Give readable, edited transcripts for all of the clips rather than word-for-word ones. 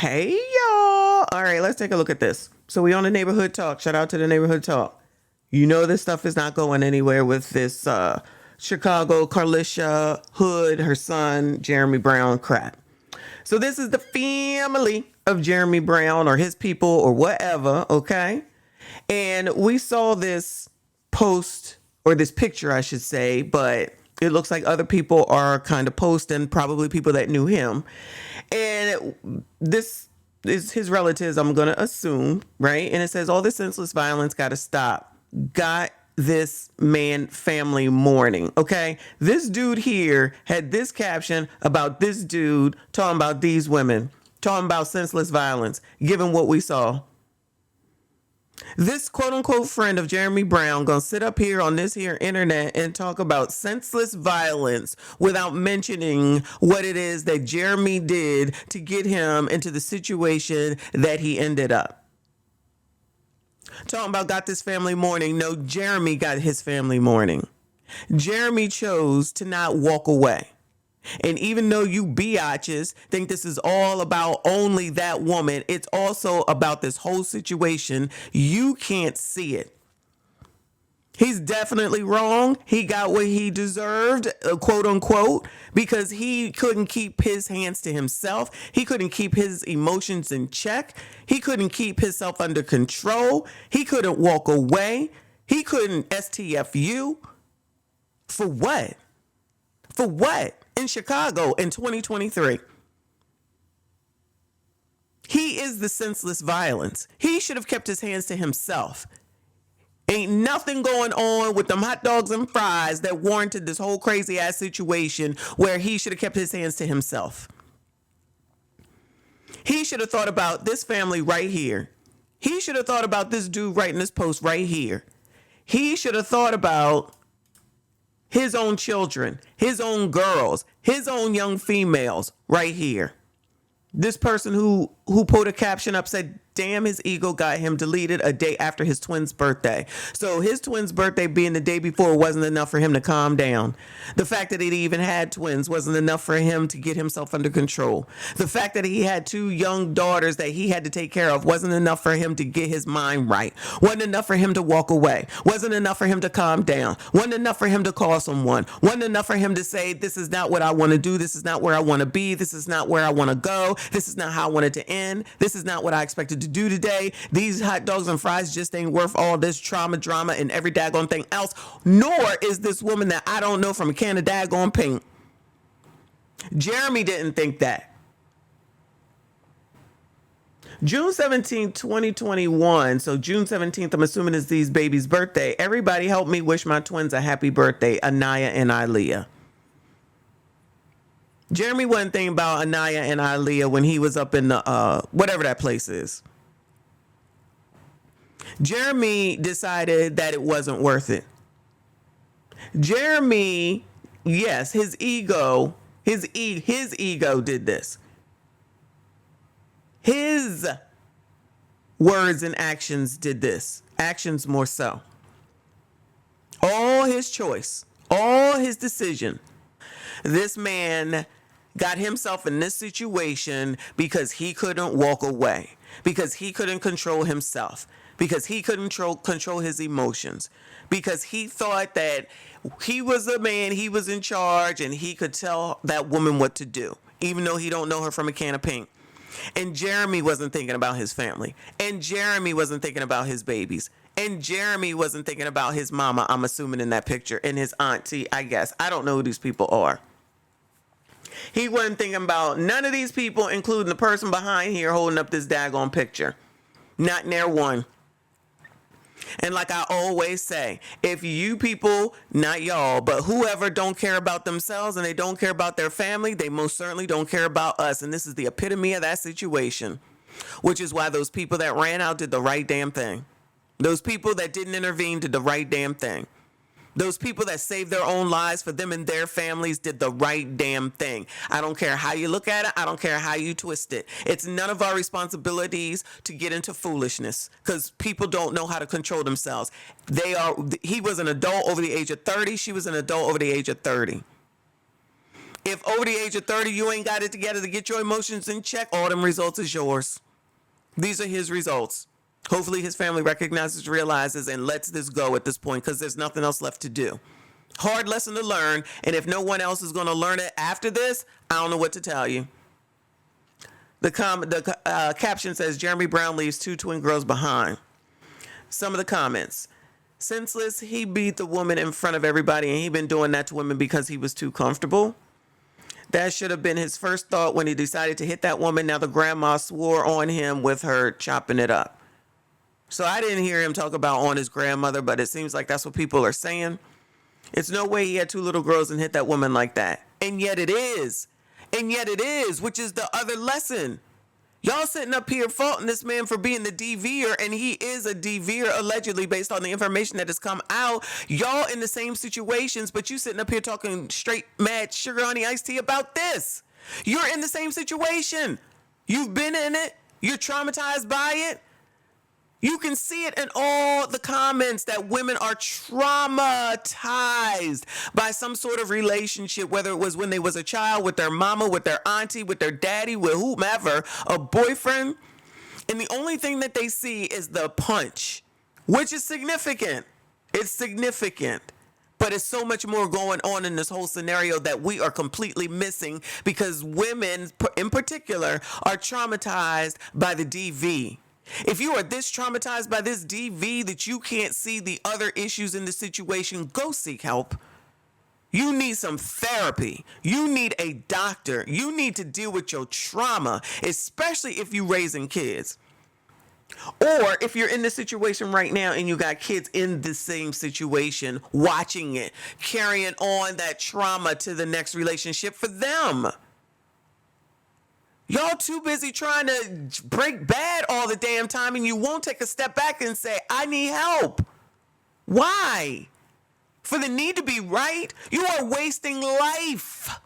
Hey, y'all. All right, let's take a look at this. So we on the neighborhood talk. Shout out to the neighborhood talk. You know this stuff is not going anywhere with this Chicago Carlisha Hood, her son, Jeremy Brown crap. So this is the family of Jeremy Brown or his people or whatever, okay? And we saw this post or this picture, I should say, but it looks like other people are kind of posting, probably people that knew him. And this is his relatives, I'm going to assume, right? And it says, all this senseless violence got to stop. Got this man family mourning, okay? This dude here had this caption about this dude talking about these women, talking about senseless violence, given what we saw. This quote unquote friend of Jeremy Brown gonna sit up here on this here internet and talk about senseless violence without mentioning what it is that Jeremy did to get him into the situation that he ended up. Talking about got this family mourning. No, Jeremy got his family mourning. Jeremy chose to not walk away. And even though you biatches think this is all about only that woman, it's also about this whole situation. You can't see it. He's definitely wrong. He got what he deserved, quote unquote, because he couldn't keep his hands to himself. He couldn't keep his emotions in check. He couldn't keep himself under control. He couldn't walk away. He couldn't STFU. For what? For what? In Chicago in 2023. He is the senseless violence. He should have kept his hands to himself. Ain't nothing going on with them hot dogs and fries that warranted this whole crazy ass situation where he should have kept his hands to himself. He should have thought about this family right here. He should have thought about this dude writing this post right here. He should have thought about his own children, his own girls, his own young females right here. This person who put a caption up said, damn, his ego got him deleted a day after his twin's birthday. So his twin's birthday being the day before wasn't enough for him to calm down. The fact that he even had twins wasn't enough for him to get himself under control. The fact that he had two young daughters that he had to take care of wasn't enough for him to get his mind right. Wasn't enough for him to walk away. Wasn't enough for him to calm down. Wasn't enough for him to call someone. Wasn't enough for him to say, this is not what I want to do. This is not where I want to be. This is not where I want to go. This is not how I want it to end. This is not what I expected to do today. These hot dogs and fries just ain't worth all this trauma, drama, and every daggone thing else. Nor is this woman that I don't know from a can of daggone paint. Jeremy didn't think that. June 17th, 2021. So June 17th, I'm assuming is these babies' birthday. Everybody help me wish my twins a happy birthday, Anaya and Ilea. Jeremy wasn't thinking about Anaya and Ilea when he was up in the, whatever that place is. Jeremy decided that it wasn't worth it. Jeremy, yes, his ego did this. His words and actions did this. Actions more so. All his choice, all his decision. This man got himself in this situation because he couldn't walk away, because he couldn't control himself, because he couldn't control his emotions, because he thought that he was a man, he was in charge, and he could tell that woman what to do, even though he don't know her from a can of paint. And Jeremy wasn't thinking about his family, and Jeremy wasn't thinking about his babies, and Jeremy wasn't thinking about his mama, I'm assuming in that picture, and his auntie, I guess. I don't know who these people are. He wasn't thinking about none of these people, including the person behind here holding up this daggone picture. Not near one. And like I always say, if you people, not y'all, but whoever don't care about themselves and they don't care about their family, they most certainly don't care about us. And this is the epitome of that situation, which is why those people that ran out did the right damn thing. Those people that didn't intervene did the right damn thing. Those people that saved their own lives for them and their families did the right damn thing. I don't care how you look at it. I don't care how you twist it. It's none of our responsibilities to get into foolishness because people don't know how to control themselves. He was an adult over the age of 30. She was an adult over the age of 30. If over the age of 30 you ain't got it together to get your emotions in check, all them results is yours. These are his results. Hopefully his family recognizes, realizes, and lets this go at this point, because there's nothing else left to do. Hard lesson to learn, and if no one else is going to learn it after this, I don't know what to tell you. The caption says, Jeremy Brown leaves 2 twin girls behind. Some of the comments. Senseless, he beat the woman in front of everybody, and he been doing that to women because he was too comfortable. That should have been his first thought when he decided to hit that woman. Now the grandma swore on him with her chopping it up. So I didn't hear him talk about on his grandmother, but it seems like that's what people are saying. It's no way he had 2 little girls and hit that woman like that. And yet it is. And yet it is, which is the other lesson. Y'all sitting up here faulting this man for being the DVer, and he is a DVer allegedly based on the information that has come out. Y'all in the same situations, but you sitting up here talking straight mad sugar honey iced tea about this. You're in the same situation. You've been in it. You're traumatized by it. You can see it in all the comments that women are traumatized by some sort of relationship, whether it was when they was a child, with their mama, with their auntie, with their daddy, with whomever, a boyfriend. And the only thing that they see is the punch, which is significant. It's significant. But it's so much more going on in this whole scenario that we are completely missing, because women in particular are traumatized by the DV. If you are this traumatized by this DV that you can't see the other issues in the situation, go seek help. You need some therapy. You need a doctor. You need to deal with your trauma, especially if you're raising kids. Or if you're in this situation right now and you got kids in the same situation, watching it, carrying on that trauma to the next relationship for them. Y'all too busy trying to break bad all the damn time, and you won't take a step back and say, I need help. Why? For the need to be right? You are wasting life.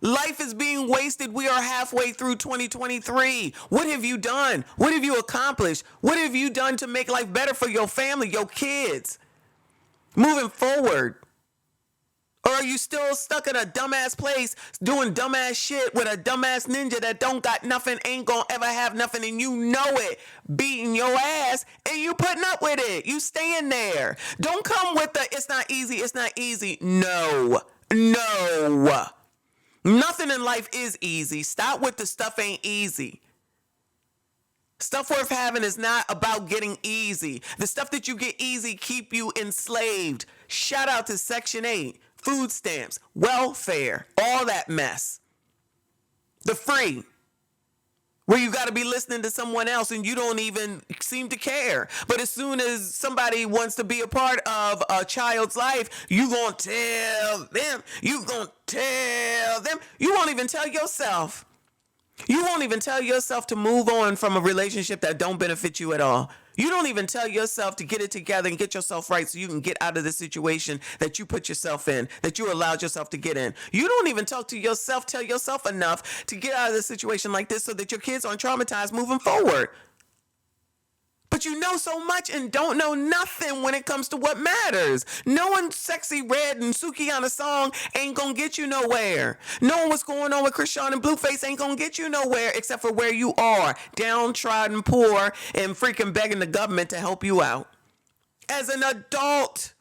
Life is being wasted. We are halfway through 2023. What have you done? What have you accomplished? What have you done to make life better for your family, your kids, moving forward? Or are you still stuck in a dumbass place doing dumbass shit with a dumbass ninja that don't got nothing, ain't gonna ever have nothing, and you know it, beating your ass, and you putting up with it. You staying there. Don't come with the, it's not easy, it's not easy. No. Nothing in life is easy. Stop with the stuff ain't easy. Stuff worth having is not about getting easy. The stuff that you get easy keep you enslaved. Shout out to Section 8. Food stamps, welfare, all that mess. The free, where you got to be listening to someone else and you don't even seem to care. But as soon as somebody wants to be a part of a child's life, you going to tell them. You won't even tell yourself. You won't even tell yourself to move on from a relationship that don't benefit you at all. You don't even tell yourself to get it together and get yourself right so you can get out of the situation that you put yourself in, that you allowed yourself to get in. You don't even tell yourself enough to get out of the situation like this so that your kids aren't traumatized moving forward. But you know so much and don't know nothing when it comes to what matters. Knowing Sexy Red and Suki on a song ain't gonna get you nowhere. Knowing what's going on with Krishan and Blueface ain't gonna get you nowhere except for where you are, downtrodden, poor, and freaking begging the government to help you out. As an adult.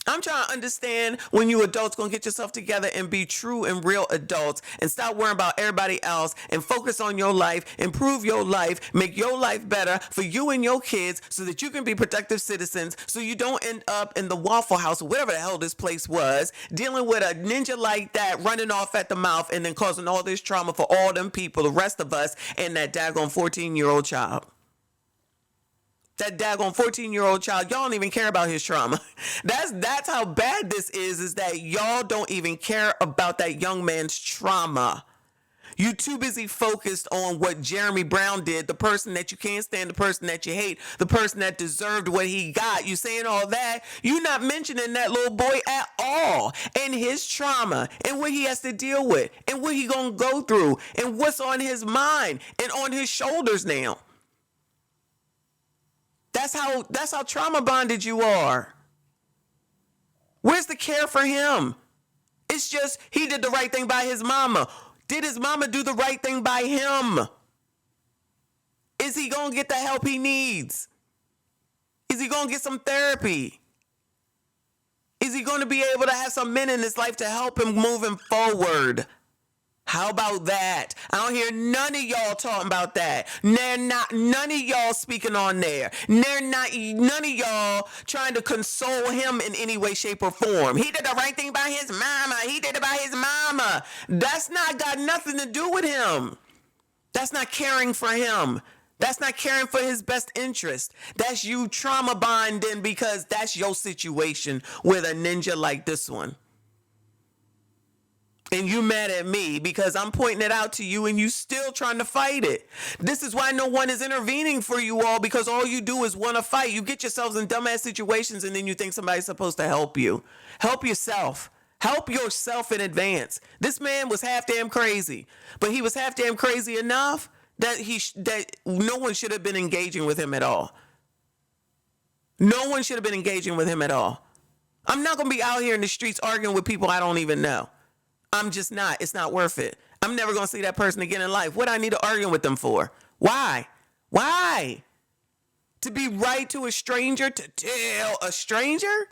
I'm trying to understand when you adults gonna get yourself together and be true and real adults and stop worrying about everybody else and focus on your life, improve your life, make your life better for you and your kids so that you can be productive citizens, so you don't end up in the Waffle House or whatever the hell this place was, dealing with a ninja like that running off at the mouth and then causing all this trauma for all them people, the rest of us, and that daggone 14-year-old child. That daggone 14-year-old child, y'all don't even care about his trauma. That's how bad this is that y'all don't even care about that young man's trauma. You too busy focused on what Jeremy Brown did, the person that you can't stand, the person that you hate, the person that deserved what he got. You saying all that. You not mentioning that little boy at all and his trauma and what he has to deal with and what he gonna go through and what's on his mind and on his shoulders now. That's how trauma bonded you are. Where's the care for him? It's just he did the right thing by his mama. Did his mama do the right thing by him? Is he going to get the help he needs? Is he going to get some therapy? Is he going to be able to have some men in his life to help him moving forward? How about that? I don't hear none of y'all talking about that. None of y'all speaking on there. None of y'all trying to console him in any way, shape, or form. He did the right thing by his mama. He did it by his mama. That's not got nothing to do with him. That's not caring for him. That's not caring for his best interest. That's you trauma bonding because that's your situation with a ninja like this one. And you mad at me because I'm pointing it out to you and you still trying to fight it. This is why no one is intervening for you all, because all you do is want to fight. You get yourselves in dumbass situations and then you think somebody's supposed to help you. Help yourself. Help yourself in advance. This man was half damn crazy, but he was half damn crazy enough that that no one should have been engaging with him at all. No one should have been engaging with him at all. I'm not going to be out here in the streets arguing with people I don't even know. I'm just not. It's not worth it. I'm never going to see that person again in life. What do I need to argue with them for? Why? Why? To be right to a stranger? To tell a stranger?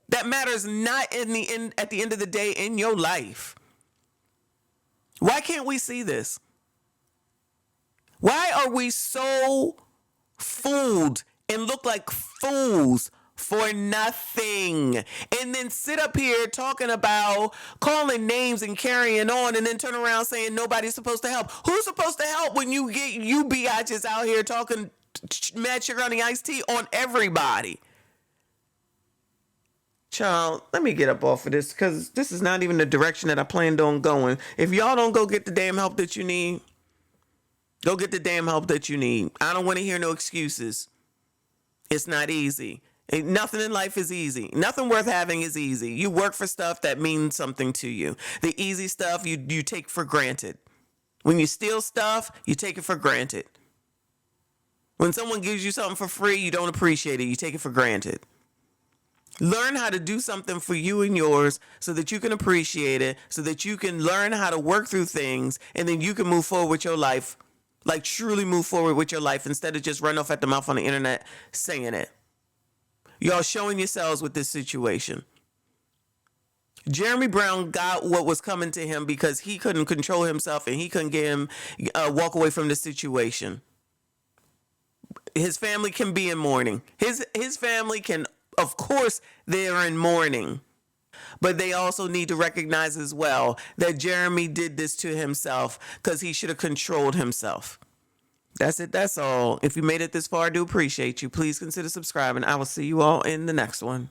That matters not at the end of the day in your life. Why can't we see this? Why are we so fooled and look like fools for nothing, and then sit up here talking about calling names and carrying on, and then turn around saying nobody's supposed to help? Who's supposed to help when you get you biatches out here talking mad sugar on the iced tea on everybody? Child, let me get up off of this because this is not even the direction that I planned on going. If y'all don't go get the damn help that you need, go get the damn help that you need. I don't want to hear no excuses. It's not easy. Nothing in life is easy. Nothing worth having is easy. You work for stuff that means something to you. The easy stuff you take for granted. When you steal stuff, you take it for granted. When someone gives you something for free, you don't appreciate it. You take it for granted. Learn how to do something for you and yours so that you can appreciate it, so that you can learn how to work through things, and then you can move forward with your life, like truly move forward with your life instead of just run off at the mouth on the internet saying it. Y'all showing yourselves with this situation. Jeremy Brown got what was coming to him because he couldn't control himself and he couldn't get him walk away from the situation. His family can be in mourning. His family can, of course, they're in mourning. But they also need to recognize as well that Jeremy did this to himself because he should have controlled himself. That's it. That's all. If you made it this far, I do appreciate you. Please consider subscribing. I will see you all in the next one.